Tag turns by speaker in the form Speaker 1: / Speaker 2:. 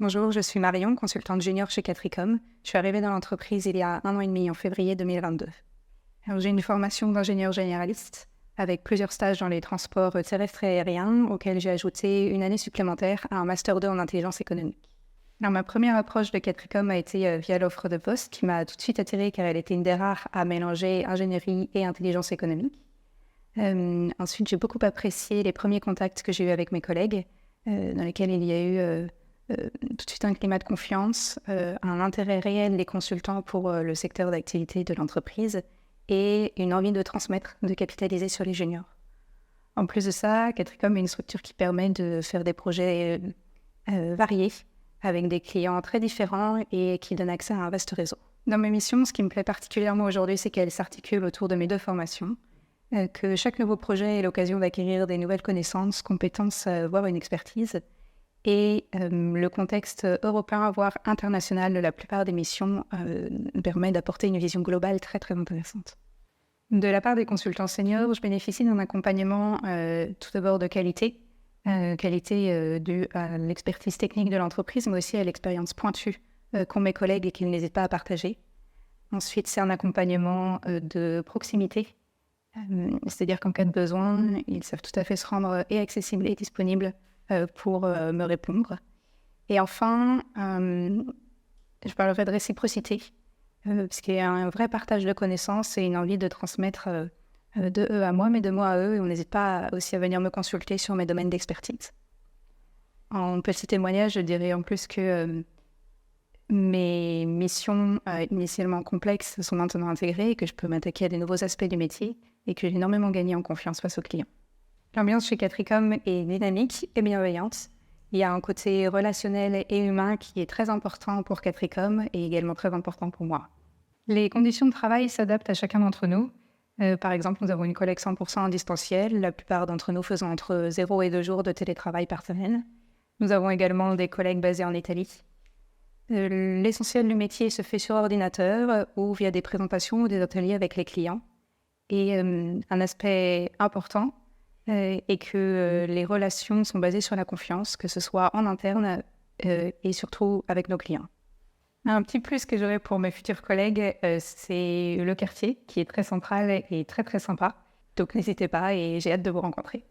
Speaker 1: Bonjour, je suis Marion, consultante junior chez Catricom. Je suis arrivée dans l'entreprise il y a 1 an et demi, en février 2022. Alors, j'ai une formation d'ingénieur généraliste avec plusieurs stages dans les transports terrestres et aériens, auxquels j'ai ajouté une année supplémentaire à un Master 2 en intelligence économique. Alors, ma première approche de Catricom a été via l'offre de poste qui m'a tout de suite attirée car elle était une des rares à mélanger ingénierie et intelligence économique. Ensuite, j'ai beaucoup apprécié les premiers contacts que j'ai eus avec mes collègues, dans lesquels il y a eu tout de suite un climat de confiance, un intérêt réel des consultants pour le secteur d'activité de l'entreprise et une envie de transmettre, de capitaliser sur les juniors. En plus de ça, Catricom est une structure qui permet de faire des projets variés avec des clients très différents et qui donne accès à un vaste réseau. Dans mes missions, ce qui me plaît particulièrement aujourd'hui, c'est qu'elles s'articulent autour de mes deux formations, que chaque nouveau projet est l'occasion d'acquérir des nouvelles connaissances, compétences, voire une expertise. Et le contexte européen, voire international de la plupart des missions permet d'apporter une vision globale très très intéressante. De la part des consultants seniors, je bénéficie d'un accompagnement tout d'abord de qualité, due à l'expertise technique de l'entreprise, mais aussi à l'expérience pointue qu'ont mes collègues et qu'ils n'hésitent pas à partager. Ensuite, c'est un accompagnement de proximité, c'est-à-dire qu'en cas de besoin, ils savent tout à fait se rendre et accessibles et disponibles pour me répondre. Et enfin, je parlerai de réciprocité, parce qu'il y a un vrai partage de connaissances et une envie de transmettre de eux à moi, mais de moi à eux. Et on n'hésite pas aussi à venir me consulter sur mes domaines d'expertise. En petit témoignage, je dirais en plus que mes missions initialement complexes sont maintenant intégrées et que je peux m'attaquer à des nouveaux aspects du métier et que j'ai énormément gagné en confiance face aux clients. L'ambiance chez Catricom est dynamique et bienveillante. Il y a un côté relationnel et humain qui est très important pour Catricom et également très important pour moi. Les conditions de travail s'adaptent à chacun d'entre nous. Par exemple, nous avons une collègue 100% en distanciel, la plupart d'entre nous faisant entre 0 et 2 jours de télétravail par semaine. Nous avons également des collègues basés en Italie. L'essentiel du métier se fait sur ordinateur ou via des présentations ou des ateliers avec les clients. Et un aspect important est que les relations sont basées sur la confiance, que ce soit en interne et surtout avec nos clients. Un petit plus que j'aurais pour mes futurs collègues, c'est le quartier qui est très central et très très sympa. Donc n'hésitez pas et j'ai hâte de vous rencontrer.